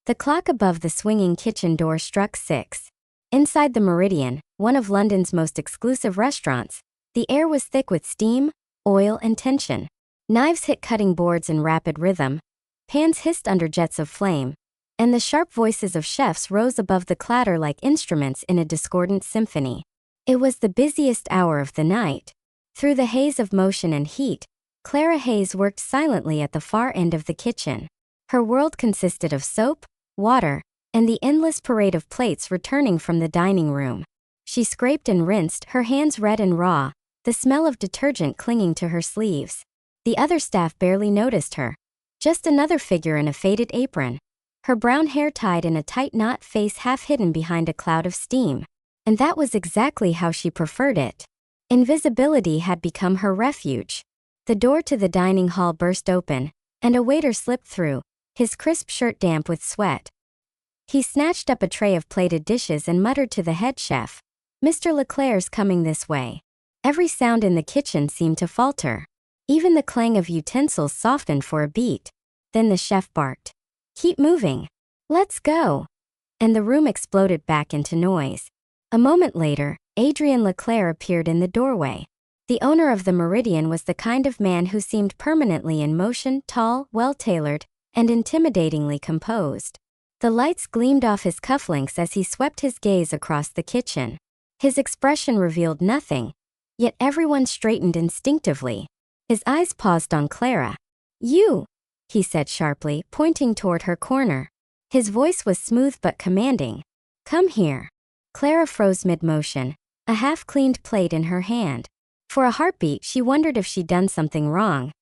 The clock above the swinging kitchen door struck 6. Inside the Meridian, one of London's most exclusive restaurants, the air was thick with steam, oil, and tension. Knives hit cutting boards in rapid rhythm, pans hissed under jets of flame, and the sharp voices of chefs rose above the clatter like instruments in a discordant symphony. It was the busiest hour of the night. Through the haze of motion and heat, Clara Hayes worked silently at the far end of the kitchen. Her world consisted of soap, water, and the endless parade of plates returning from the dining room. She scraped and rinsed, her hands red and raw, the smell of detergent clinging to her sleeves. The other staff barely noticed her. Just another figure in a faded apron, her brown hair tied in a tight knot, face half hidden behind a cloud of steam. And that was exactly how she preferred it. Invisibility had become her refuge. The door to the dining hall burst open, and a waiter slipped through, his crisp shirt damp with sweat. He snatched up a tray of plated dishes and muttered to the head chef, "Mr. Leclerc's coming this way." Every sound in the kitchen seemed to falter. Even the clang of utensils softened for a beat. Then the chef barked, "Keep moving. Let's go." And the room exploded back into noise. A moment later, Adrian Leclerc appeared in the doorway. The owner of the Meridian was the kind of man who seemed permanently in motion, tall, well-tailored, and intimidatingly composed. The lights gleamed off his cufflinks as he swept his gaze across the kitchen. His expression revealed nothing, yet everyone straightened instinctively. His eyes paused on Clara. "You," he said sharply, pointing toward her corner. His voice was smooth but commanding. "Come here." Clara froze mid-motion, a half-cleaned plate in her hand. For a heartbeat, she wondered if she'd done something wrong.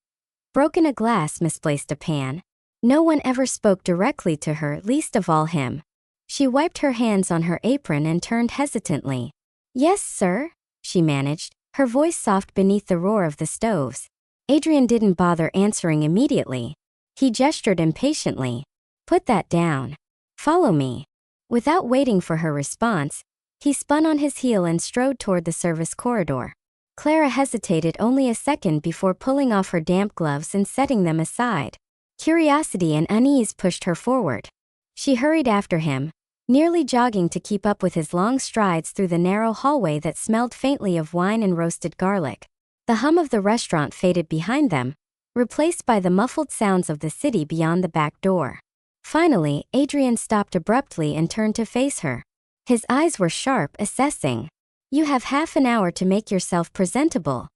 Broken a glass, misplaced a pan. No one ever spoke directly to her, least of all him. She wiped her hands on her apron and turned hesitantly. "Yes, sir," she managed, her voice soft beneath the roar of the stoves. Adrian didn't bother answering immediately. He gestured impatiently. "Put that down. Follow me." Without waiting for her response, he spun on his heel and strode toward the service corridor. Clara hesitated only a second before pulling off her damp gloves and setting them aside. Curiosity and unease pushed her forward. She hurried after him, nearly jogging to keep up with his long strides through the narrow hallway that smelled faintly of wine and roasted garlic. The hum of the restaurant faded behind them, replaced by the muffled sounds of the city beyond the back door. Finally, Adrian stopped abruptly and turned to face her. His eyes were sharp, assessing. "You have half an hour to make yourself presentable,"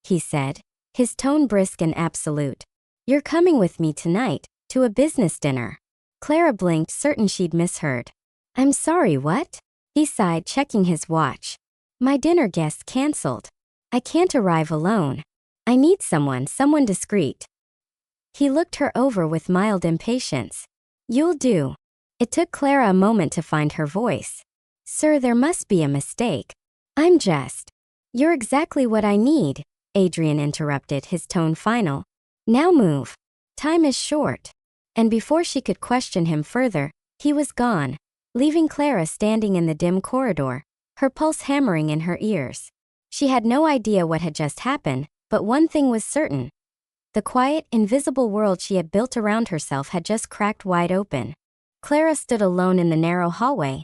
he said, his tone brisk and absolute. "You're coming with me tonight, to a business dinner." Clara blinked, certain she'd misheard. "I'm sorry, what?" He sighed, checking his watch. "My dinner guest canceled. I can't arrive alone. I need someone discreet." He looked her over with mild impatience. "You'll do." It took Clara a moment to find her voice. "Sir, there must be a mistake. I'm just..." "You're exactly what I need," Adrian interrupted, his tone final. "Now move. Time is short." And before she could question him further, he was gone, leaving Clara standing in the dim corridor, her pulse hammering in her ears. She had no idea what had just happened, but one thing was certain. The quiet, invisible world she had built around herself had just cracked wide open. Clara stood alone in the narrow hallway,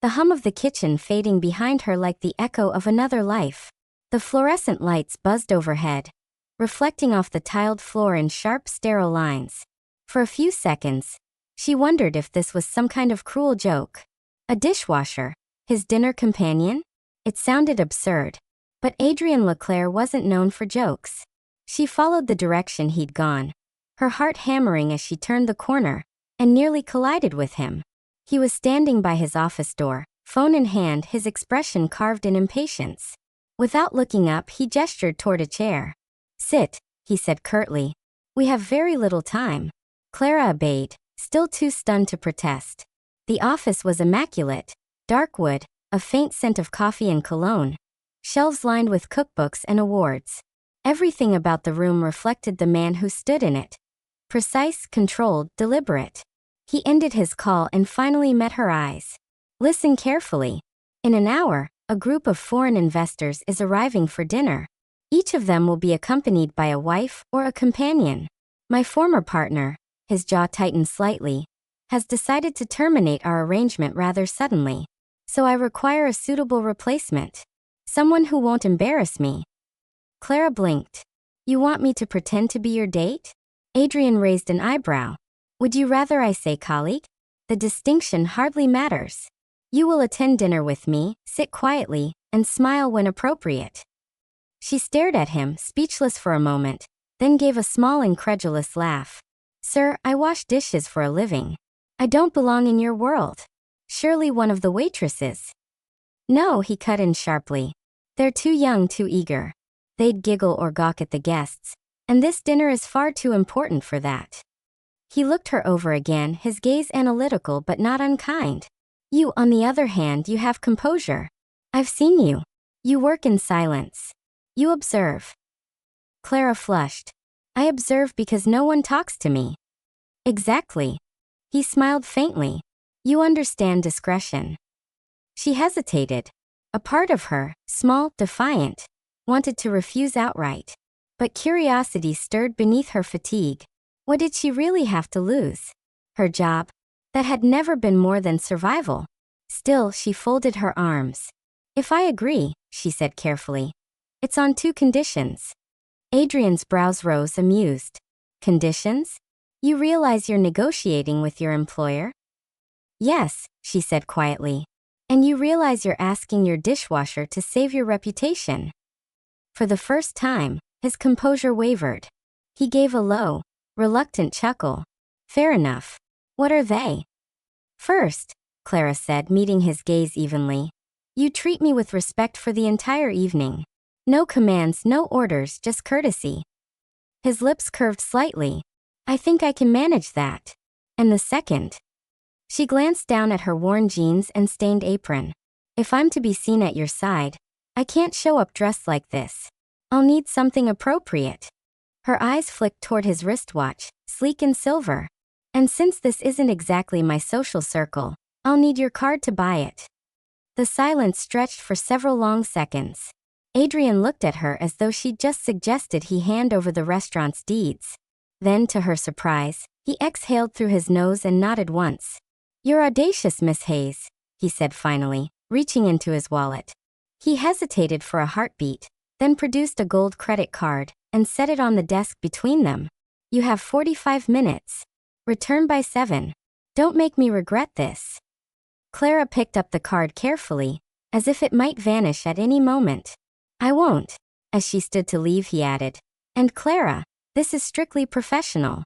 the hum of the kitchen fading behind her like the echo of another life. The fluorescent lights buzzed overhead, reflecting off the tiled floor in sharp, sterile lines. For a few seconds, she wondered if this was some kind of cruel joke. A dishwasher, his dinner companion? It sounded absurd. But Adrian Leclerc wasn't known for jokes. She followed the direction he'd gone, her heart hammering as she turned the corner, and nearly collided with him. He was standing by his office door, phone in hand, his expression carved in impatience. Without looking up, he gestured toward a chair. "Sit," he said curtly. "We have very little time." Clara obeyed, still too stunned to protest. The office was immaculate, dark wood, a faint scent of coffee and cologne, shelves lined with cookbooks and awards. Everything about the room reflected the man who stood in it. Precise, controlled, deliberate. He ended his call and finally met her eyes. "Listen carefully. In an hour, a group of foreign investors is arriving for dinner. Each of them will be accompanied by a wife or a companion. My former partner," his jaw tightened slightly, has decided to terminate our arrangement rather suddenly. So I require a suitable replacement. Someone who won't embarrass me." Clara blinked. "You want me to pretend to be your date?" Adrian raised an eyebrow. "Would you rather I say colleague? The distinction hardly matters. You will attend dinner with me, sit quietly, and smile when appropriate." She stared at him, speechless for a moment, then gave a small incredulous laugh. "Sir, I wash dishes for a living. I don't belong in your world. Surely one of the waitresses." "No," he cut in sharply. "They're too young, too eager. They'd giggle or gawk at the guests, and this dinner is far too important for that." He looked her over again, his gaze analytical but not unkind. "You, on the other hand, you have composure. I've seen you. You work in silence. You observe." Clara flushed. "I observe because no one talks to me." "Exactly." He smiled faintly. "You understand discretion." She hesitated. A part of her, small, defiant, wanted to refuse outright. But curiosity stirred beneath her fatigue. What did she really have to lose? Her job? That had never been more than survival. Still, she folded her arms. "If I agree," she said carefully, "it's on two conditions." Adrian's brows rose, amused. "Conditions? You realize you're negotiating with your employer?" "Yes," she said quietly. "And you realize you're asking your dishwasher to save your reputation?" For the first time, his composure wavered. He gave a low, reluctant chuckle. "Fair enough. What are they?" "First," Clara said, meeting his gaze evenly, "you treat me with respect for the entire evening. No commands, no orders, just courtesy." His lips curved slightly. "I think I can manage that. And the second?" She glanced down at her worn jeans and stained apron. "If I'm to be seen at your side, I can't show up dressed like this. I'll need something appropriate." Her eyes flicked toward his wristwatch, sleek and silver. "And since this isn't exactly my social circle, I'll need your card to buy it." The silence stretched for several long seconds. Adrian looked at her as though she'd just suggested he hand over the restaurant's deeds. Then, to her surprise, he exhaled through his nose and nodded once. "You're audacious, Miss Hayes," he said finally, reaching into his wallet. He hesitated for a heartbeat, then produced a gold credit card and set it on the desk between them. "You have 45 minutes. Return by 7. Don't make me regret this." Clara picked up the card carefully, as if it might vanish at any moment. "I won't." As she stood to leave, he added, "And Clara, this is strictly professional."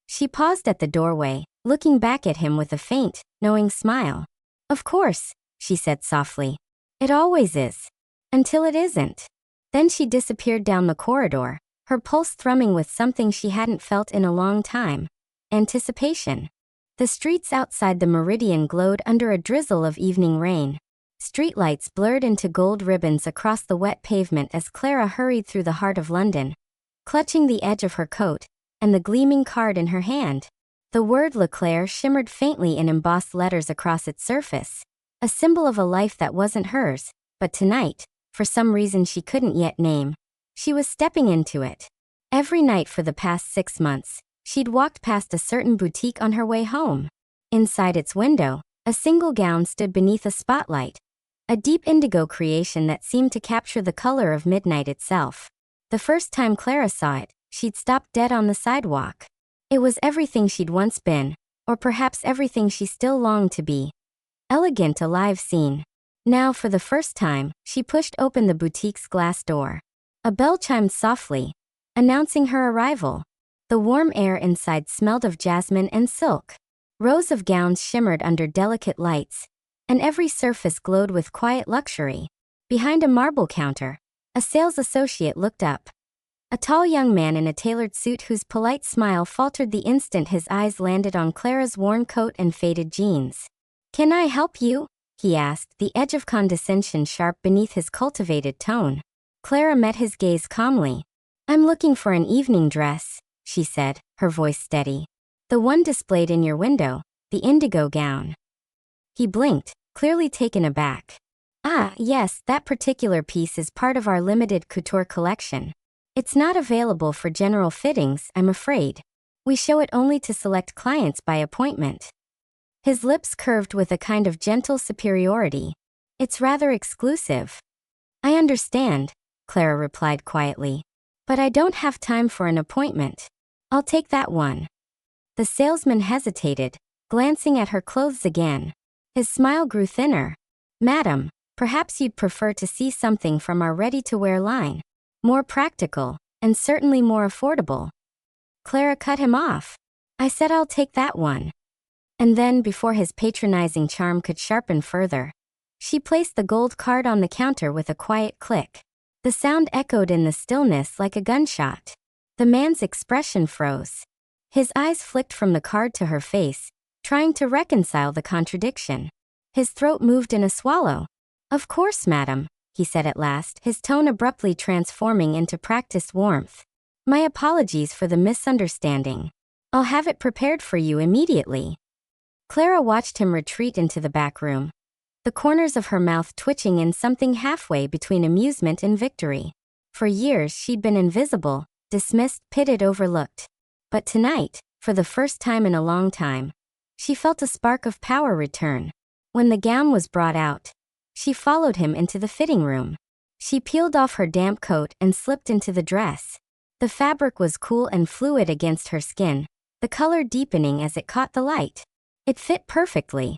She paused at the doorway, looking back at him with a faint, knowing smile. "Of course," she said softly. "It always is. Until it isn't." Then she disappeared down the corridor, her pulse thrumming with something she hadn't felt in a long time. Anticipation. The streets outside the Meridian glowed under a drizzle of evening rain. Streetlights blurred into gold ribbons across the wet pavement as Clara hurried through the heart of London, clutching the edge of her coat and the gleaming card in her hand. The word Leclerc shimmered faintly in embossed letters across its surface, a symbol of a life that wasn't hers, but tonight, for some reason she couldn't yet name, she was stepping into it. Every night for the past 6 months, she'd walked past a certain boutique on her way home. Inside its window, a single gown stood beneath a spotlight, a deep indigo creation that seemed to capture the color of midnight itself. The first time Clara saw it, she'd stopped dead on the sidewalk. It was everything she'd once been, or perhaps everything she still longed to be. Elegant, alive scene. Now, for the first time, she pushed open the boutique's glass door. A bell chimed softly, announcing her arrival. The warm air inside smelled of jasmine and silk. Rows of gowns shimmered under delicate lights, and every surface glowed with quiet luxury. Behind a marble counter, a sales associate looked up. A tall young man in a tailored suit whose polite smile faltered the instant his eyes landed on Clara's worn coat and faded jeans. "Can I help you?" he asked, the edge of condescension sharp beneath his cultivated tone. Clara met his gaze calmly. "I'm looking for an evening dress," she said, her voice steady. "The one displayed in your window, the indigo gown." He blinked, clearly taken aback. "Ah, yes, that particular piece is part of our limited couture collection. It's not available for general fittings, I'm afraid. We show it only to select clients by appointment." His lips curved with a kind of gentle superiority. It's rather exclusive. I understand, Clara replied quietly. But I don't have time for an appointment. I'll take that one. The salesman hesitated, glancing at her clothes again. His smile grew thinner. Madam, perhaps you'd prefer to see something from our ready-to-wear line. More practical, and certainly more affordable. Clara cut him off. I said I'll take that one. And then, before his patronizing charm could sharpen further, she placed the gold card on the counter with a quiet click. The sound echoed in the stillness like a gunshot. The man's expression froze. His eyes flicked from the card to her face, trying to reconcile the contradiction. His throat moved in a swallow. Of course, madam, he said at last, his tone abruptly transforming into practiced warmth. My apologies for the misunderstanding. I'll have it prepared for you immediately. Clara watched him retreat into the back room, the corners of her mouth twitching in something halfway between amusement and victory. For years she'd been invisible, dismissed, pitted, overlooked. But tonight, for the first time in a long time, she felt a spark of power return. When the gown was brought out, she followed him into the fitting room. She peeled off her damp coat and slipped into the dress. The fabric was cool and fluid against her skin, the color deepening as it caught the light. It fit perfectly,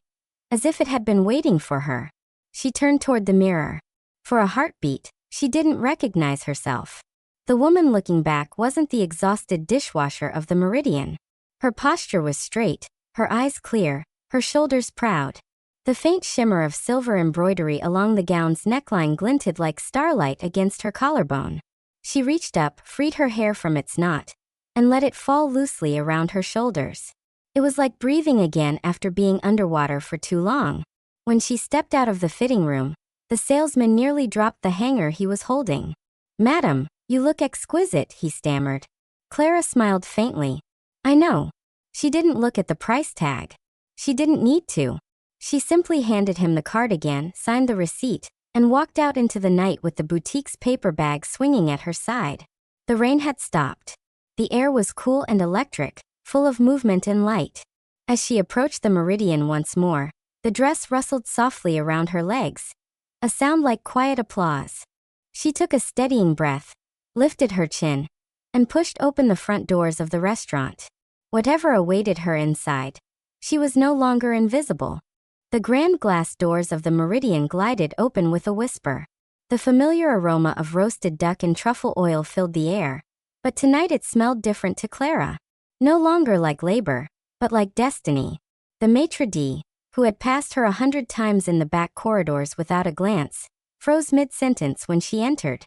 as if it had been waiting for her. She turned toward the mirror. For a heartbeat, she didn't recognize herself. The woman looking back wasn't the exhausted dishwasher of the Meridian. Her posture was straight, her eyes clear, her shoulders proud. The faint shimmer of silver embroidery along the gown's neckline glinted like starlight against her collarbone. She reached up, freed her hair from its knot, and let it fall loosely around her shoulders. It was like breathing again after being underwater for too long. When she stepped out of the fitting room, the salesman nearly dropped the hanger he was holding. Madam, you look exquisite, he stammered. Clara smiled faintly. I know. She didn't look at the price tag. She didn't need to. She simply handed him the card again, signed the receipt, and walked out into the night with the boutique's paper bag swinging at her side. The rain had stopped. The air was cool and electric, full of movement and light. As she approached the Meridian once more, the dress rustled softly around her legs. A sound like quiet applause. She took a steadying breath, lifted her chin, and pushed open the front doors of the restaurant. Whatever awaited her inside, she was no longer invisible. The grand glass doors of the Meridian glided open with a whisper. The familiar aroma of roasted duck and truffle oil filled the air, but tonight it smelled different to Clara. No longer like labor, but like destiny. The maitre d', who had passed her 100 times in the back corridors without a glance, froze mid-sentence when she entered.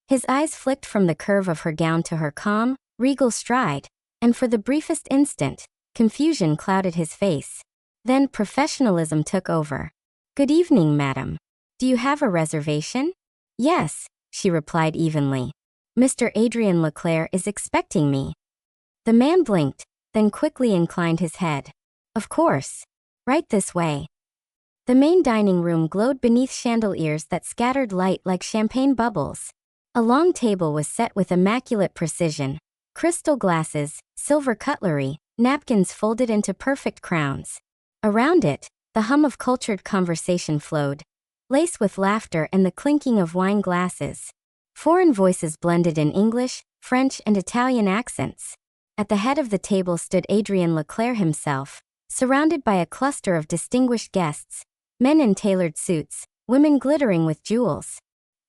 His eyes flicked from the curve of her gown to her calm, regal stride, and for the briefest instant, confusion clouded his face. Then professionalism took over. Good evening, madam. Do you have a reservation? Yes, she replied evenly. Mr. Adrien Leclerc is expecting me. The man blinked, then quickly inclined his head. Of course. Right this way. The main dining room glowed beneath chandeliers that scattered light like champagne bubbles. A long table was set with immaculate precision. Crystal glasses, silver cutlery, napkins folded into perfect crowns. Around it, the hum of cultured conversation flowed, laced with laughter and the clinking of wine glasses. Foreign voices blended in English, French, and Italian accents. At the head of the table stood Adrien Leclerc himself, surrounded by a cluster of distinguished guests, men in tailored suits, women glittering with jewels.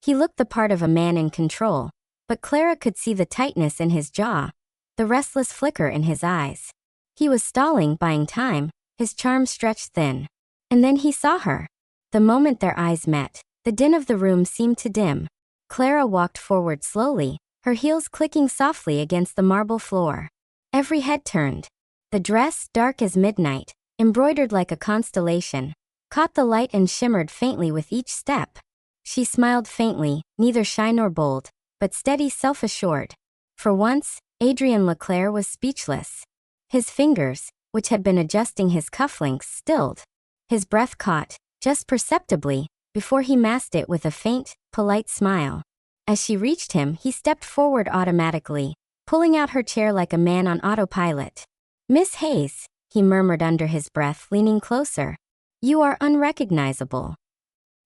He looked the part of a man in control, but Clara could see the tightness in his jaw, the restless flicker in his eyes. He was stalling, buying time, his charm stretched thin. And then he saw her. The moment their eyes met, the din of the room seemed to dim. Clara walked forward slowly, her heels clicking softly against the marble floor. Every head turned. The dress, dark as midnight, embroidered like a constellation, caught the light and shimmered faintly with each step. She smiled faintly, neither shy nor bold, but steady, self-assured. For once, Adrien Leclerc was speechless. His fingers, which had been adjusting his cufflinks, stilled. His breath caught, just perceptibly, before he masked it with a faint, polite smile. As she reached him, he stepped forward automatically, pulling out her chair like a man on autopilot. Miss Hayes, he murmured under his breath, leaning closer. You are unrecognizable.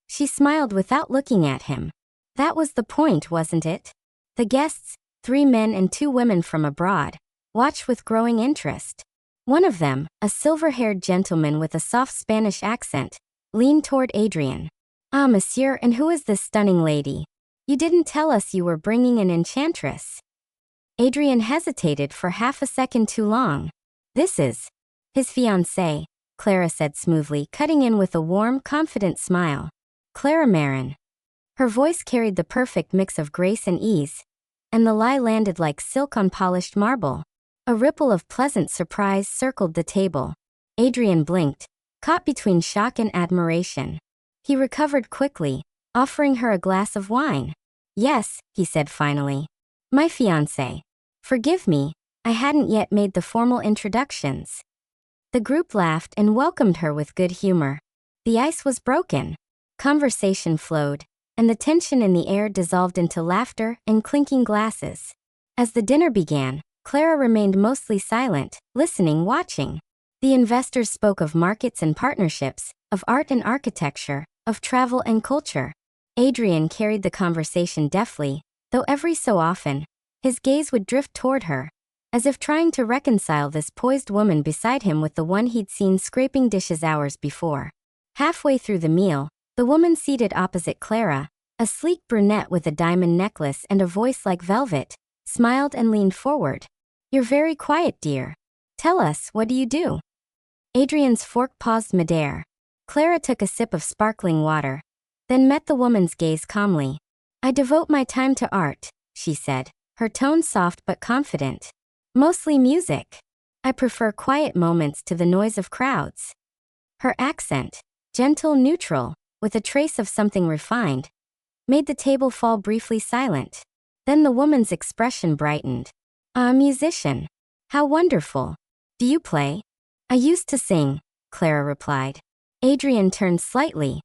She smiled without looking at him. That was the point, wasn't it? The guests, 3 men and 2 women from abroad, watched with growing interest. One of them, a silver-haired gentleman with a soft Spanish accent, leaned toward Adrian. Ah, monsieur, and who is this stunning lady? You didn't tell us you were bringing an enchantress. Adrian hesitated for half a second too long. This is his fiancée, Clara said smoothly, cutting in with a warm, confident smile. Clara Marin. Her voice carried the perfect mix of grace and ease, and the lie landed like silk on polished marble. A ripple of pleasant surprise circled the table. Adrian blinked, caught between shock and admiration. He recovered quickly, offering her a glass of wine. Yes, he said finally. My fiancé. Forgive me, I hadn't yet made the formal introductions. The group laughed and welcomed her with good humor. The ice was broken. Conversation flowed, and the tension in the air dissolved into laughter and clinking glasses. As the dinner began, Clara remained mostly silent, listening, watching. The investors spoke of markets and partnerships, of art and architecture, of travel and culture. Adrian carried the conversation deftly, though every so often, his gaze would drift toward her, as if trying to reconcile this poised woman beside him with the one he'd seen scraping dishes hours before. Halfway through the meal, the woman seated opposite Clara, a sleek brunette with a diamond necklace and a voice like velvet, smiled and leaned forward. You're very quiet, dear. Tell us, what do you do? Adrian's fork paused midair. Clara took a sip of sparkling water, then met the woman's gaze calmly. I devote my time to art, she said, her tone soft but confident. Mostly music. I prefer quiet moments to the noise of crowds. Her accent, gentle, neutral, with a trace of something refined, made the table fall briefly silent. Then the woman's expression brightened. A musician. How wonderful. Do you play? I used to sing, Clara replied. Adrian turned slightly,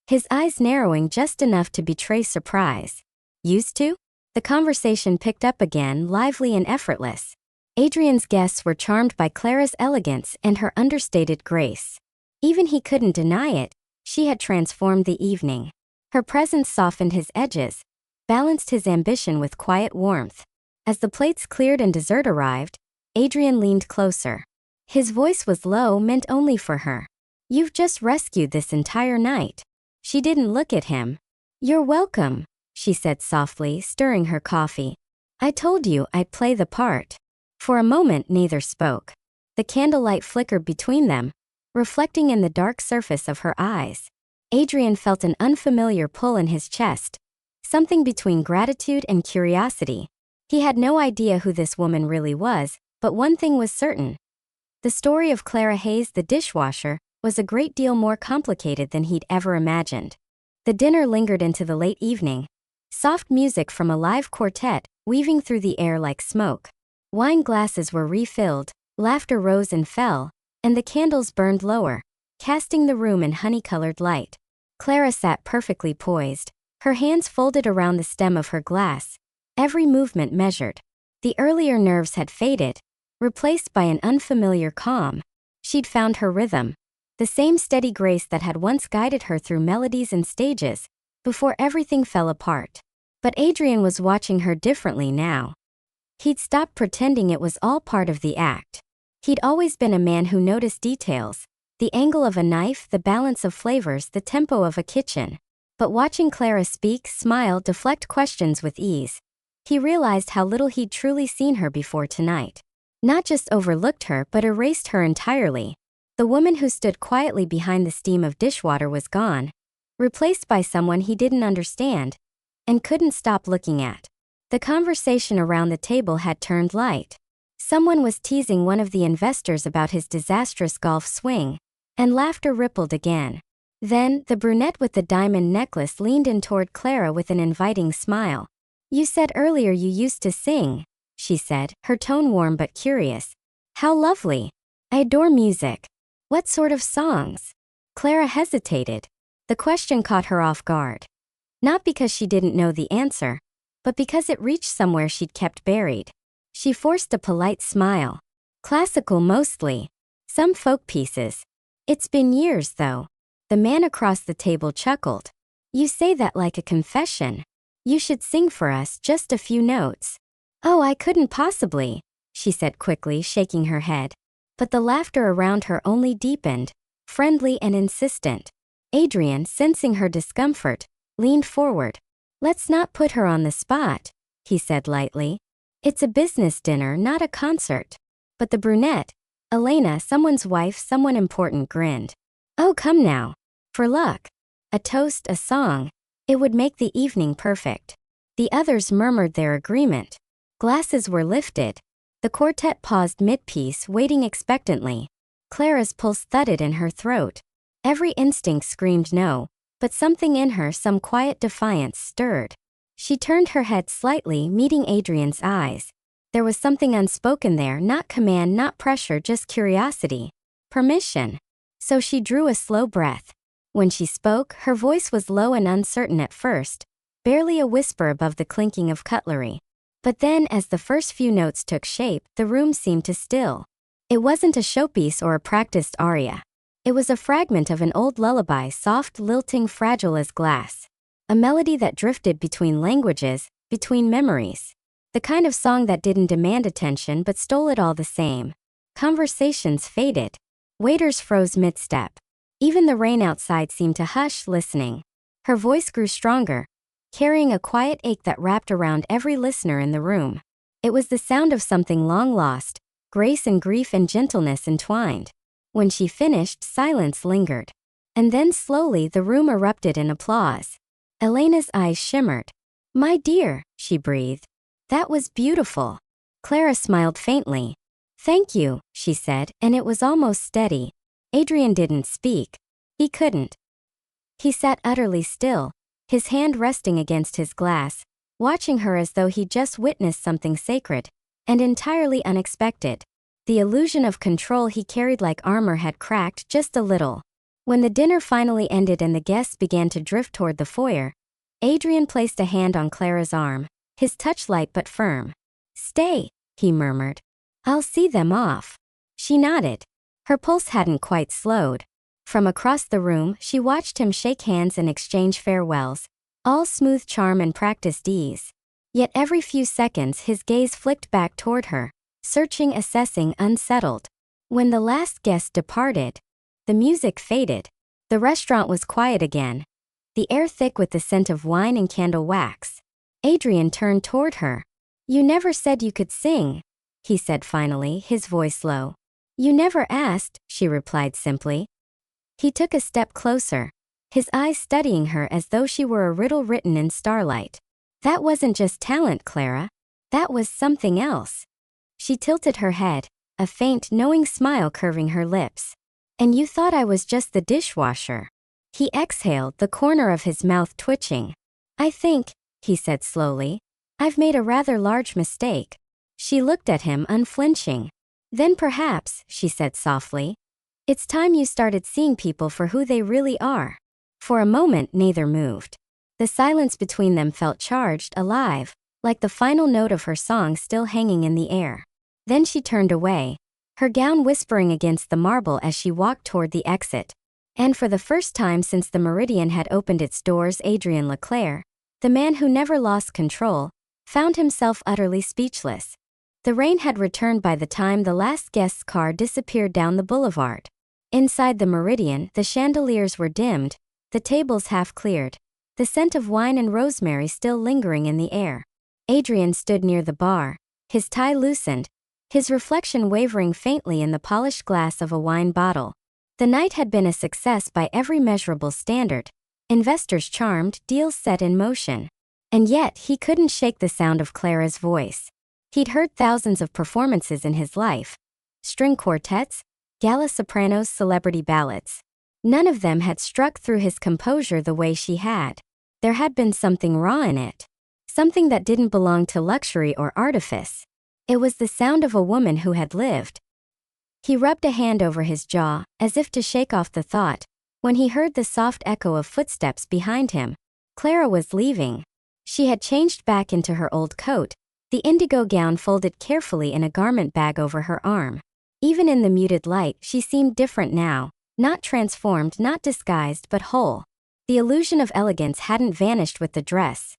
his eyes narrowing just enough to betray surprise. Used to? The conversation picked up again, lively and effortless. Adrian's guests were charmed by Clara's elegance and her understated grace. Even he couldn't deny it, she had transformed the evening. Her presence softened his edges, balanced his ambition with quiet warmth. As the plates cleared and dessert arrived, Adrian leaned closer. His voice was low, meant only for her. You've just rescued this entire night. She didn't look at him. You're welcome, she said softly, stirring her coffee. I told you I'd play the part. For a moment neither spoke. The candlelight flickered between them, reflecting in the dark surface of her eyes. Adrian felt an unfamiliar pull in his chest, something between gratitude and curiosity. He had no idea who this woman really was, but one thing was certain. The story of Clara Hayes, the dishwasher, was a great deal more complicated than he'd ever imagined. The dinner lingered into the late evening. Soft music from a live quartet, weaving through the air like smoke. Wine glasses were refilled, laughter rose and fell, and the candles burned lower, casting the room in honey-colored light. Clara sat perfectly poised, her hands folded around the stem of her glass, every movement measured. The earlier nerves had faded, replaced by an unfamiliar calm. She'd found her rhythm, the same steady grace that had once guided her through melodies and stages, before everything fell apart. But Adrian was watching her differently now. He'd stopped pretending it was all part of the act. He'd always been a man who noticed details, the angle of a knife, the balance of flavors, the tempo of a kitchen. But watching Clara speak, smile, deflect questions with ease, he realized how little he'd truly seen her before tonight. Not just overlooked her, but erased her entirely. The woman who stood quietly behind the steam of dishwater was gone, replaced by someone he didn't understand, and couldn't stop looking at. The conversation around the table had turned light. Someone was teasing one of the investors about his disastrous golf swing, and laughter rippled again. Then, the brunette with the diamond necklace leaned in toward Clara with an inviting smile. You said earlier you used to sing, she said, her tone warm but curious. How lovely. I adore music. What sort of songs? Clara hesitated. The question caught her off guard. Not because she didn't know the answer, but because it reached somewhere she'd kept buried. She forced a polite smile. Classical mostly. Some folk pieces. It's been years, though. The man across the table chuckled. You say that like a confession. You should sing for us just a few notes. Oh, I couldn't possibly, she said quickly, shaking her head. But the laughter around her only deepened, friendly and insistent. Adrian, sensing her discomfort, leaned forward. Let's not put her on the spot, he said lightly. It's a business dinner, not a concert. But the brunette, Elena, someone's wife, someone important, grinned. Oh, come now. For luck. A toast, a song. It would make the evening perfect. The others murmured their agreement. Glasses were lifted. The quartet paused mid-piece, waiting expectantly. Clara's pulse thudded in her throat. Every instinct screamed no, but something in her, some quiet defiance, stirred. She turned her head slightly, meeting Adrian's eyes. There was something unspoken there, not command, not pressure, just curiosity. Permission. So she drew a slow breath. When she spoke, her voice was low and uncertain at first, barely a whisper above the clinking of cutlery. But then, as the first few notes took shape, the room seemed to still. It wasn't a showpiece or a practiced aria. It was a fragment of an old lullaby, soft, lilting, fragile as glass. A melody that drifted between languages, between memories. The kind of song that didn't demand attention but stole it all the same. Conversations faded. Waiters froze mid-step. Even the rain outside seemed to hush, listening. Her voice grew stronger, carrying a quiet ache that wrapped around every listener in the room. It was the sound of something long lost, grace and grief and gentleness entwined. When she finished, silence lingered. And then slowly the room erupted in applause. Elena's eyes shimmered. My dear, she breathed. That was beautiful. Clara smiled faintly. Thank you, she said, and it was almost steady. Adrian didn't speak. He couldn't. He sat utterly still, his hand resting against his glass, watching her as though he'd just witnessed something sacred and entirely unexpected. The illusion of control he carried like armor had cracked just a little. When the dinner finally ended and the guests began to drift toward the foyer, Adrian placed a hand on Clara's arm, his touch light but firm. Stay, he murmured. I'll see them off. She nodded. Her pulse hadn't quite slowed. From across the room, she watched him shake hands and exchange farewells, all smooth charm and practiced ease. Yet every few seconds his gaze flicked back toward her, searching, assessing, unsettled. When the last guest departed, the music faded. The restaurant was quiet again, the air thick with the scent of wine and candle wax. Adrian turned toward her. You never said you could sing, he said finally, his voice low. You never asked, she replied simply. He took a step closer, his eyes studying her as though she were a riddle written in starlight. That wasn't just talent, Clara. That was something else. She tilted her head, a faint, knowing smile curving her lips. And you thought I was just the dishwasher. He exhaled, the corner of his mouth twitching. I think, he said slowly, I've made a rather large mistake. She looked at him, unflinching. Then perhaps, she said softly, it's time you started seeing people for who they really are. For a moment, neither moved. The silence between them felt charged, alive, like the final note of her song still hanging in the air. Then she turned away, her gown whispering against the marble as she walked toward the exit. And for the first time since the Meridian had opened its doors, Adrian Leclerc, the man who never lost control, found himself utterly speechless. The rain had returned by the time the last guest's car disappeared down the boulevard. Inside the Meridian, the chandeliers were dimmed, the tables half cleared, the scent of wine and rosemary still lingering in the air. Adrian stood near the bar, his tie loosened, his reflection wavering faintly in the polished glass of a wine bottle. The night had been a success by every measurable standard. Investors charmed, deals set in motion. And yet, he couldn't shake the sound of Clara's voice. He'd heard thousands of performances in his life. String quartets, gala sopranos, celebrity ballads. None of them had struck through his composure the way she had. There had been something raw in it. Something that didn't belong to luxury or artifice. It was the sound of a woman who had lived. He rubbed a hand over his jaw, as if to shake off the thought, when he heard the soft echo of footsteps behind him. Clara was leaving. She had changed back into her old coat, the indigo gown folded carefully in a garment bag over her arm. Even in the muted light, she seemed different now, not transformed, not disguised, but whole. The illusion of elegance hadn't vanished with the dress.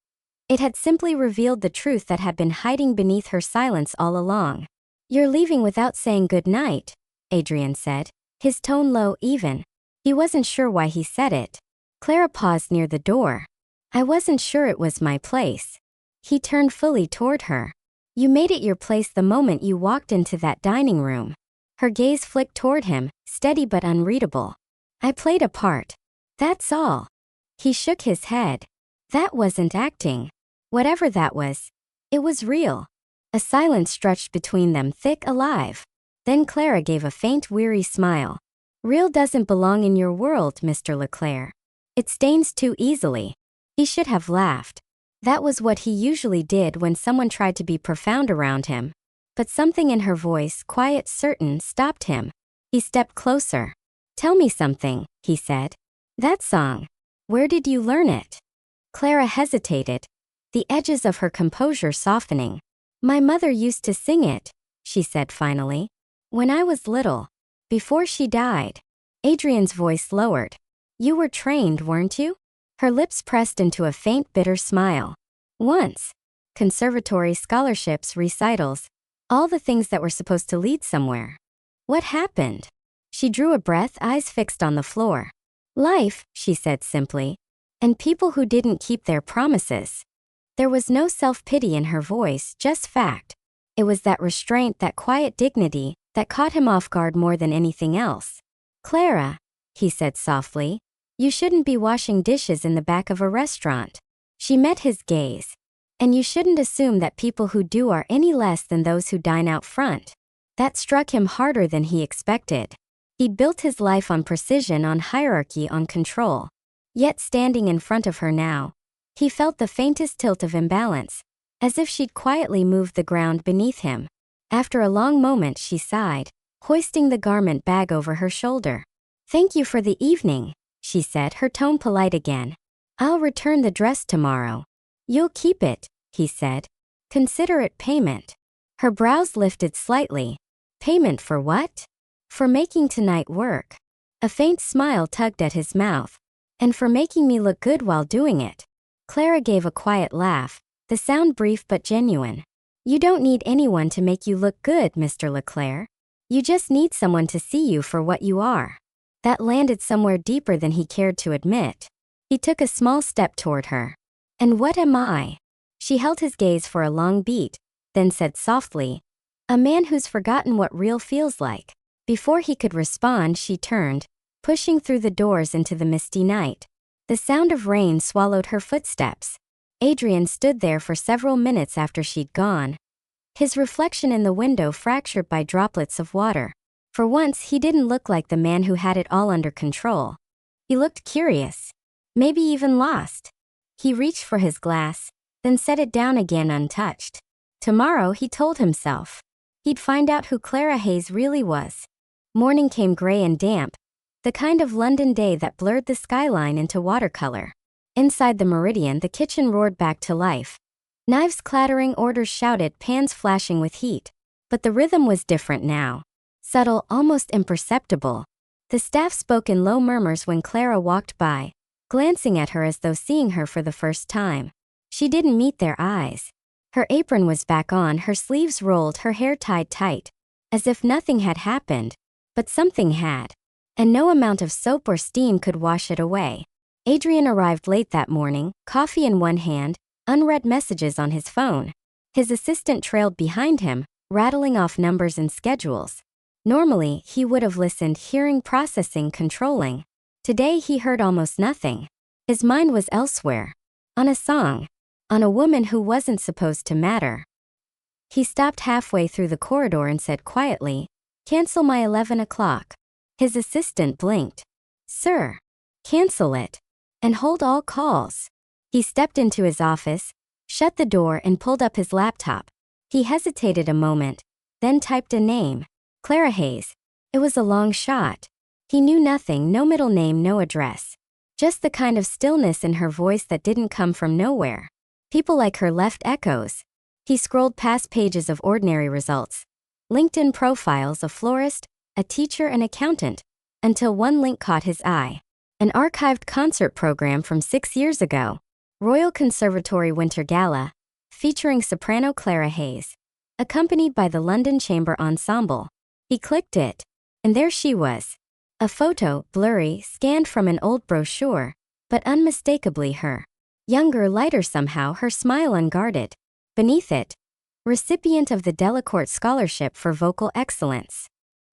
It had simply revealed the truth that had been hiding beneath her silence all along. "You're leaving without saying good night," Adrian said, his tone low, even. He wasn't sure why he said it. Clara paused near the door. "I wasn't sure it was my place." He turned fully toward her. "You made it your place the moment you walked into that dining room." Her gaze flicked toward him, steady but unreadable. "I played a part. That's all." He shook his head. "That wasn't acting. Whatever that was, it was real." A silence stretched between them, thick, alive. Then Clara gave a faint, weary smile. "Real doesn't belong in your world, Mr. Leclerc. It stains too easily." He should have laughed. That was what he usually did when someone tried to be profound around him. But something in her voice, quiet, certain, stopped him. He stepped closer. "Tell me something," he said. "That song. Where did you learn it?" Clara hesitated, the edges of her composure softening. "My mother used to sing it," she said finally. "When I was little. Before she died." Adrian's voice lowered. "You were trained, weren't you?" Her lips pressed into a faint, bitter smile. "Once. Conservatory scholarships, recitals. All the things that were supposed to lead somewhere." "What happened?" She drew a breath, eyes fixed on the floor. "Life," she said simply. "And people who didn't keep their promises." There was no self-pity in her voice, just fact. It was that restraint, that quiet dignity, that caught him off guard more than anything else. "Clara," he said softly, "you shouldn't be washing dishes in the back of a restaurant." She met his gaze. "And you shouldn't assume that people who do are any less than those who dine out front." That struck him harder than he expected. He'd built his life on precision, on hierarchy, on control. Yet standing in front of her now, he felt the faintest tilt of imbalance, as if she'd quietly moved the ground beneath him. After a long moment she sighed, hoisting the garment bag over her shoulder. "Thank you for the evening," she said, her tone polite again. "I'll return the dress tomorrow." "You'll keep it," he said. "Consider it payment." Her brows lifted slightly. "Payment for what?" "For making tonight work." A faint smile tugged at his mouth. "And for making me look good while doing it." Clara gave a quiet laugh, the sound brief but genuine. "You don't need anyone to make you look good, Mr. Leclerc. You just need someone to see you for what you are." That landed somewhere deeper than he cared to admit. He took a small step toward her. "And what am I?" She held his gaze for a long beat, then said softly, "A man who's forgotten what real feels like." Before he could respond, she turned, pushing through the doors into the misty night. The sound of rain swallowed her footsteps. Adrian stood there for several minutes after she'd gone. His reflection in the window fractured by droplets of water. For once, he didn't look like the man who had it all under control. He looked curious, maybe even lost. He reached for his glass, then set it down again untouched. Tomorrow, he told himself, he'd find out who Clara Hayes really was. Morning came gray and damp, the kind of London day that blurred the skyline into watercolor. Inside the Meridian, the kitchen roared back to life. Knives clattering, orders shouted, pans flashing with heat. But the rhythm was different now. Subtle, almost imperceptible. The staff spoke in low murmurs when Clara walked by, glancing at her as though seeing her for the first time. She didn't meet their eyes. Her apron was back on, her sleeves rolled, her hair tied tight, as if nothing had happened. But something had. And no amount of soap or steam could wash it away. Adrian arrived late that morning, coffee in one hand, unread messages on his phone. His assistant trailed behind him, rattling off numbers and schedules. Normally, he would have listened, hearing, processing, controlling. Today he heard almost nothing. His mind was elsewhere. On a song. On a woman who wasn't supposed to matter. He stopped halfway through the corridor and said quietly, "Cancel my 11 o'clock. His assistant blinked. "Sir." "Cancel it. And hold all calls." He stepped into his office, shut the door and pulled up his laptop. He hesitated a moment, then typed a name. Clara Hayes. It was a long shot. He knew nothing, no middle name, no address. Just the kind of stillness in her voice that didn't come from nowhere. People like her left echoes. He scrolled past pages of ordinary results. LinkedIn profiles, a florist, a teacher, an accountant, until one link caught his eye. An archived concert program from 6 years ago. Royal Conservatory Winter Gala, featuring soprano Clara Hayes, accompanied by the London Chamber Ensemble. He clicked it, and there she was. A photo, blurry, scanned from an old brochure, but unmistakably her. Younger, lighter somehow, her smile unguarded. Beneath it, recipient of the Delacorte Scholarship for Vocal Excellence.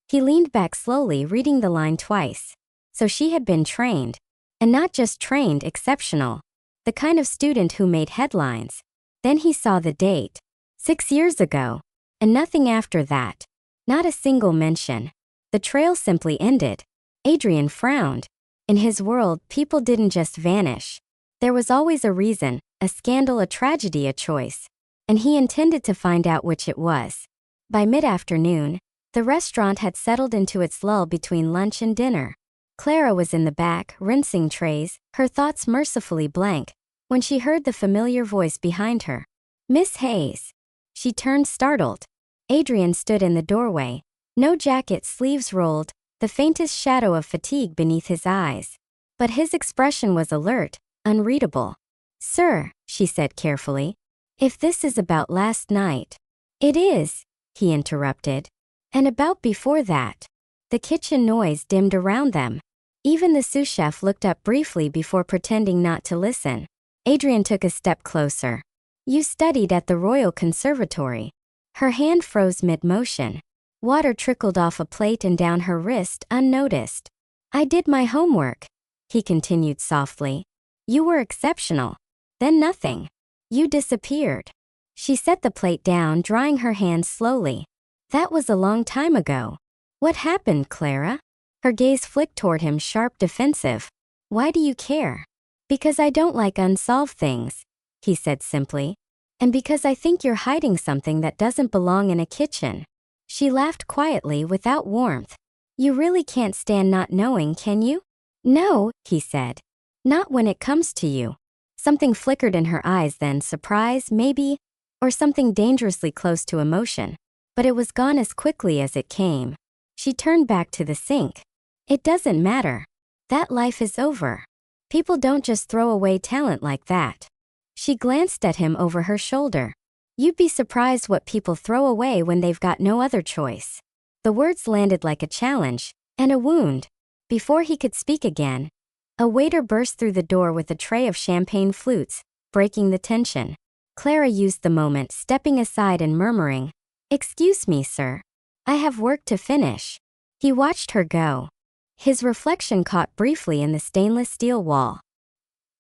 He leaned back slowly, reading the line twice. So she had been trained. And not just trained, exceptional. The kind of student who made headlines. Then he saw the date. 6 years ago. And nothing after that. Not a single mention. The trail simply ended. Adrian frowned. In his world, people didn't just vanish. There was always a reason, a scandal, a tragedy, a choice. And he intended to find out which it was. By mid-afternoon, the restaurant had settled into its lull between lunch and dinner. Clara was in the back, rinsing trays, her thoughts mercifully blank, when she heard the familiar voice behind her. Miss Hayes. She turned, startled. Adrian stood in the doorway. No jacket, sleeves rolled, the faintest shadow of fatigue beneath his eyes. But his expression was alert, unreadable. Sir, she said carefully, if this is about last night. It is, he interrupted. And about before that. The kitchen noise dimmed around them. Even the sous chef looked up briefly before pretending not to listen. Adrian took a step closer. You studied at the Royal Conservatory. Her hand froze mid-motion. Water trickled off a plate and down her wrist, unnoticed. I did my homework, he continued softly. You were exceptional. Then nothing. You disappeared. She set the plate down, drying her hands slowly. That was a long time ago. What happened, Clara? Her gaze flicked toward him, sharp, defensive. Why do you care? Because I don't like unsolved things, he said simply. And because I think you're hiding something that doesn't belong in a kitchen. She laughed quietly, without warmth. You really can't stand not knowing, can you? No, he said. Not when it comes to you. Something flickered in her eyes then, surprise, maybe, or something dangerously close to emotion. But it was gone as quickly as it came. She turned back to the sink. It doesn't matter. That life is over. People don't just throw away talent like that. She glanced at him over her shoulder. You'd be surprised what people throw away when they've got no other choice. The words landed like a challenge, and a wound. Before he could speak again, a waiter burst through the door with a tray of champagne flutes, breaking the tension. Clara used the moment, stepping aside and murmuring, Excuse me, sir. I have work to finish. He watched her go. His reflection caught briefly in the stainless steel wall.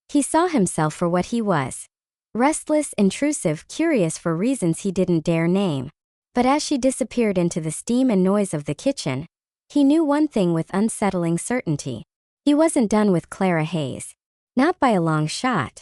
He saw himself for what he was. Restless, intrusive, curious for reasons he didn't dare name. But as she disappeared into the steam and noise of the kitchen, he knew one thing with unsettling certainty. He wasn't done with Clara Hayes. Not by a long shot.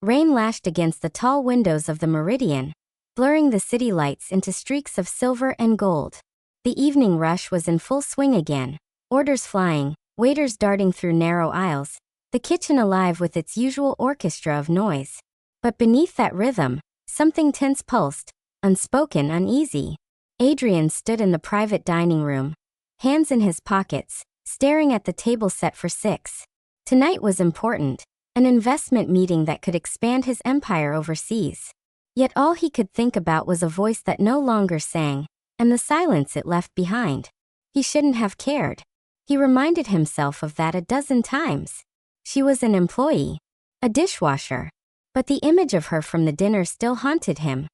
Rain lashed against the tall windows of the Meridian, blurring the city lights into streaks of silver and gold. The evening rush was in full swing again, orders flying, waiters darting through narrow aisles, the kitchen alive with its usual orchestra of noise. But beneath that rhythm, something tense pulsed, unspoken, uneasy. Adrian stood in the private dining room, hands in his pockets, staring at the table set for 6. Tonight was important, an investment meeting that could expand his empire overseas. Yet all he could think about was a voice that no longer sang, and the silence it left behind. He shouldn't have cared. He reminded himself of that a dozen times. She was an employee, a dishwasher. But the image of her from the dinner still haunted him.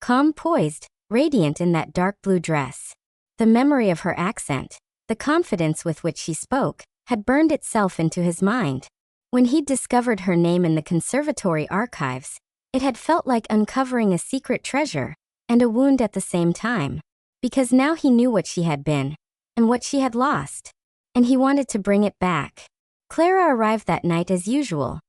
Calm, poised, radiant in that dark blue dress. The memory of her accent, the confidence with which she spoke, had burned itself into his mind. When he'd discovered her name in the conservatory archives, it had felt like uncovering a secret treasure, and a wound at the same time. Because now he knew what she had been, and what she had lost. And he wanted to bring it back. Clara arrived that night as usual.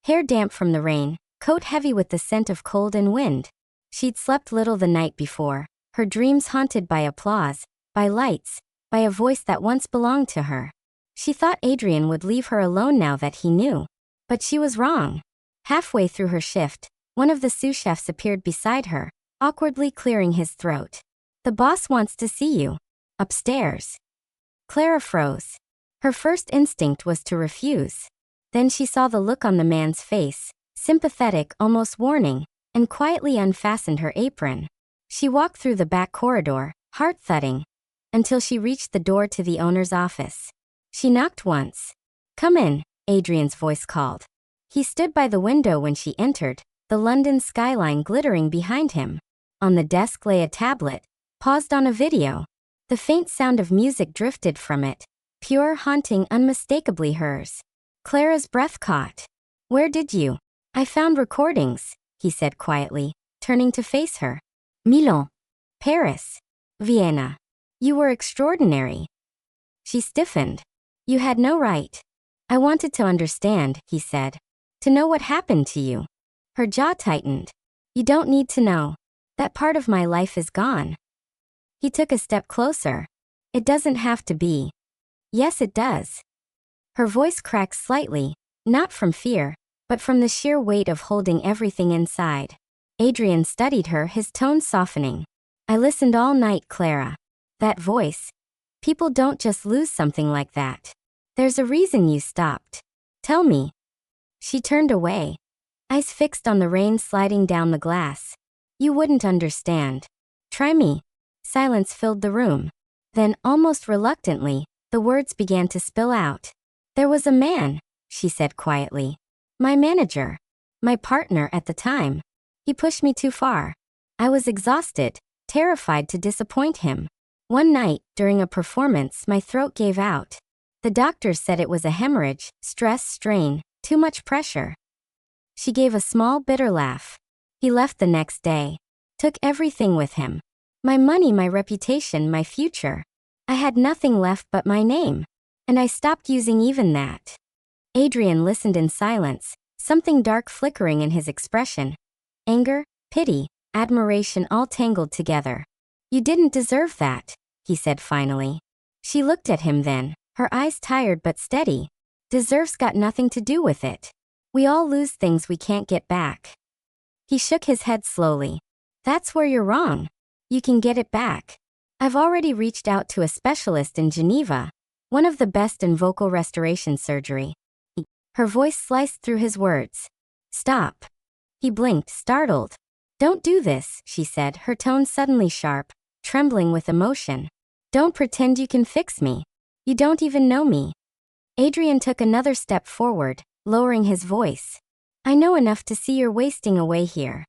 Hair damp from the rain, coat heavy with the scent of cold and wind. She'd slept little the night before, her dreams haunted by applause, by lights, by a voice that once belonged to her. She thought Adrian would leave her alone now that he knew. But she was wrong. Halfway through her shift, one of the sous chefs appeared beside her, awkwardly clearing his throat. The boss wants to see you. Upstairs. Clara froze. Her first instinct was to refuse. Then she saw the look on the man's face, sympathetic, almost warning, and quietly unfastened her apron. She walked through the back corridor, heart thudding, until she reached the door to the owner's office. She knocked once. "Come in," Adrian's voice called. He stood by the window when she entered, the London skyline glittering behind him. On the desk lay a tablet, paused on a video. The faint sound of music drifted from it, pure, haunting, unmistakably hers. Clara's breath caught. "Where did you?" "I found recordings," he said quietly, turning to face her. "Milan. Paris. Vienna. You were extraordinary." She stiffened. "You had no right." "I wanted to understand," he said. "To know what happened to you." Her jaw tightened. "You don't need to know. That part of my life is gone." He took a step closer. "It doesn't have to be." "Yes, it does." Her voice cracked slightly, not from fear, but from the sheer weight of holding everything inside. Adrian studied her, his tone softening. "I listened all night, Clara. That voice. People don't just lose something like that. There's a reason you stopped. Tell me." She turned away, eyes fixed on the rain sliding down the glass. "You wouldn't understand. Try me." Silence filled the room. Then, almost reluctantly, the words began to spill out. "There was a man," she said quietly. "My manager. My partner at the time. He pushed me too far. I was exhausted, terrified to disappoint him. One night, during a performance, my throat gave out. The doctors said it was a hemorrhage, stress, strain, too much pressure." She gave a small, bitter laugh. "He left the next day. Took everything with him. My money, my reputation, my future. I had nothing left but my name. And I stopped using even that." Adrian listened in silence, something dark flickering in his expression. Anger, pity, admiration all tangled together. "You didn't deserve that," he said finally. She looked at him then, her eyes tired but steady. "Deserve's got nothing to do with it. We all lose things we can't get back." He shook his head slowly. "That's where you're wrong. You can get it back. I've already reached out to a specialist in Geneva, one of the best in vocal restoration surgery." Her voice sliced through his words. "Stop." He blinked, startled. "Don't do this," she said, her tone suddenly sharp, trembling with emotion. "Don't pretend you can fix me. You don't even know me." Adrian took another step forward, lowering his voice. "I know enough to see you're wasting away here."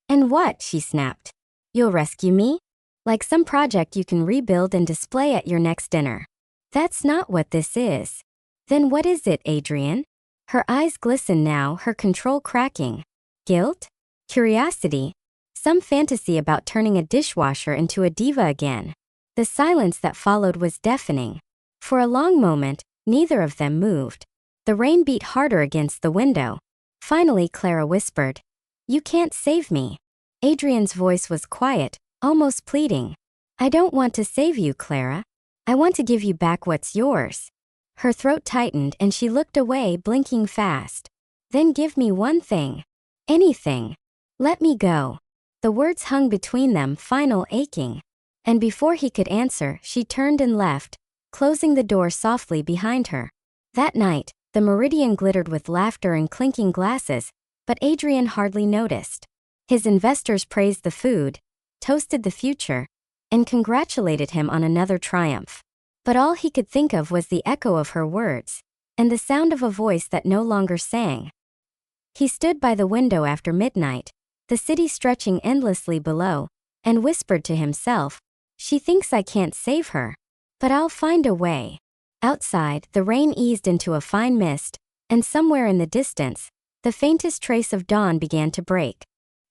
"And what?" she snapped. "You'll rescue me? Like some project you can rebuild and display at your next dinner." "That's not what this is." "Then what is it, Adrian?" Her eyes glistened now, her control cracking. "Guilt? Curiosity? Some fantasy about turning a dishwasher into a diva again?" The silence that followed was deafening. For a long moment, neither of them moved. The rain beat harder against the window. Finally, Clara whispered, "You can't save me." Adrian's voice was quiet, almost pleading. "I don't want to save you, Clara. I want to give you back what's yours." Her throat tightened and she looked away, blinking fast. "Then give me one thing. Anything. Let me go." The words hung between them, final, aching. And before he could answer, she turned and left, closing the door softly behind her. That night, the Meridian glittered with laughter and clinking glasses, but Adrian hardly noticed. His investors praised the food, toasted the future, and congratulated him on another triumph. But all he could think of was the echo of her words, and the sound of a voice that no longer sang. He stood by the window after midnight, the city stretching endlessly below, and whispered to himself, "She thinks I can't save her. But I'll find a way." Outside, the rain eased into a fine mist, and somewhere in the distance, the faintest trace of dawn began to break.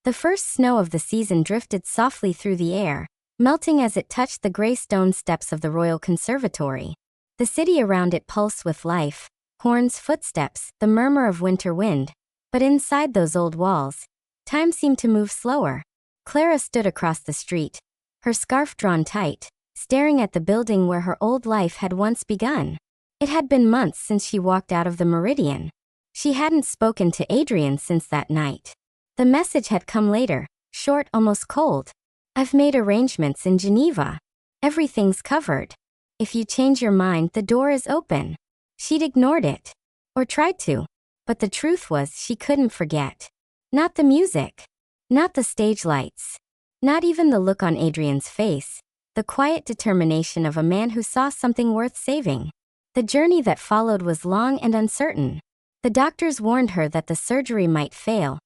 The first snow of the season drifted softly through the air, melting as it touched the gray stone steps of the Royal Conservatory. The city around it pulsed with life, horns, footsteps, the murmur of winter wind. But inside those old walls, time seemed to move slower. Clara stood across the street, her scarf drawn tight, staring at the building where her old life had once begun. It had been months since she walked out of the Meridian. She hadn't spoken to Adrian since that night. The message had come later, short, almost cold. I've made arrangements in Geneva. Everything's covered. If you change your mind, the door is open. She'd ignored it. Or tried to. But the truth was she couldn't forget. Not the music. Not the stage lights. Not even the look on Adrian's face. The quiet determination of a man who saw something worth saving. The journey that followed was long and uncertain. The doctors warned her that the surgery might fail,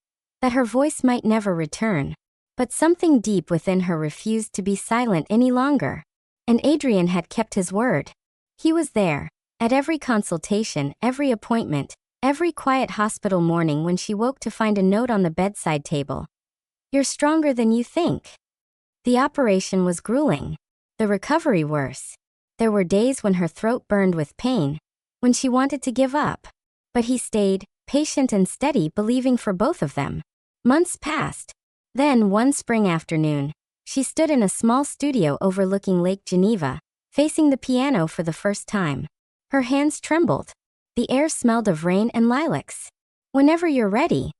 that her voice might never return. But something deep within her refused to be silent any longer. And Adrian had kept his word. He was there, at every consultation, every appointment, every quiet hospital morning when she woke to find a note on the bedside table. You're stronger than you think. The operation was grueling. The recovery worse. There were days when her throat burned with pain, when she wanted to give up. But he stayed, patient and steady, believing for both of them. Months passed. Then, one spring afternoon, she stood in a small studio overlooking Lake Geneva, facing the piano for the first time. Her hands trembled. The air smelled of rain and lilacs. Whenever you're ready,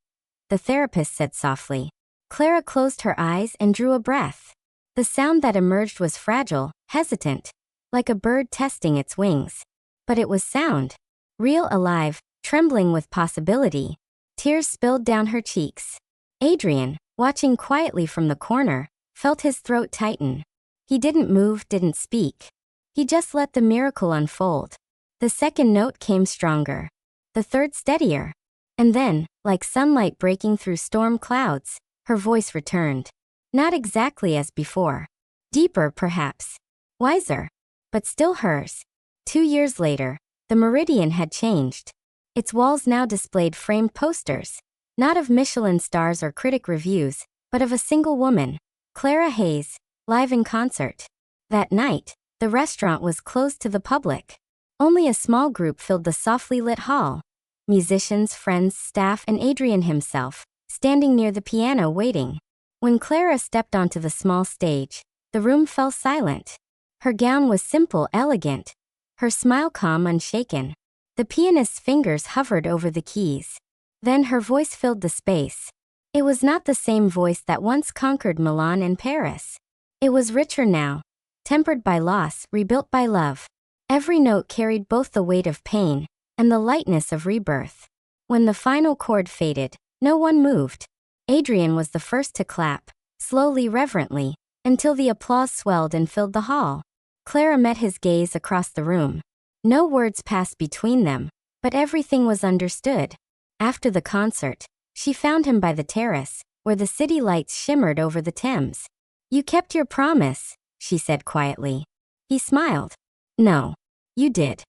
the therapist said softly. Clara closed her eyes and drew a breath. The sound that emerged was fragile, hesitant, like a bird testing its wings. But it was sound. Real, alive, trembling with possibility. Tears spilled down her cheeks. Adrian, watching quietly from the corner, felt his throat tighten. He didn't move, didn't speak. He just let the miracle unfold. The second note came stronger. The third steadier. And then, like sunlight breaking through storm clouds, her voice returned. Not exactly as before. Deeper, perhaps. Wiser. But still hers. 2 years later, the Meridian had changed. Its walls now displayed framed posters. Not of Michelin stars or critic reviews, but of a single woman, Clara Hayes, live in concert. That night, the restaurant was closed to the public. Only a small group filled the softly lit hall. Musicians, friends, staff, and Adrian himself, standing near the piano waiting. When Clara stepped onto the small stage, the room fell silent. Her gown was simple, elegant. Her smile calm, unshaken. The pianist's fingers hovered over the keys. Then her voice filled the space. It was not the same voice that once conquered Milan and Paris. It was richer now, tempered by loss, rebuilt by love. Every note carried both the weight of pain and the lightness of rebirth. When the final chord faded, no one moved. Adrian was the first to clap, slowly, reverently, until the applause swelled and filled the hall. Clara met his gaze across the room. No words passed between them, but everything was understood. After the concert, she found him by the terrace, where the city lights shimmered over the Thames. You kept your promise, she said quietly. He smiled. No, you did.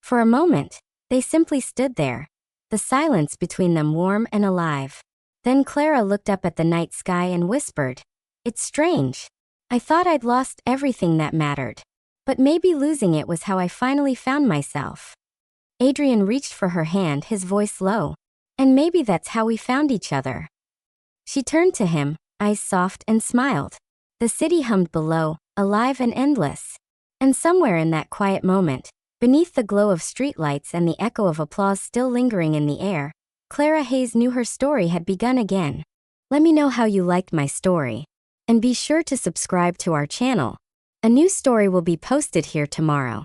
For a moment, they simply stood there, the silence between them warm and alive. Then Clara looked up at the night sky and whispered, It's strange. I thought I'd lost everything that mattered. But maybe losing it was how I finally found myself. Adrian reached for her hand, his voice low. And maybe that's how we found each other. She turned to him, eyes soft, and smiled. The city hummed below, alive and endless. And somewhere in that quiet moment, beneath the glow of streetlights and the echo of applause still lingering in the air, Clara Hayes knew her story had begun again. Let me know how you liked my story. And be sure to subscribe to our channel. A new story will be posted here tomorrow.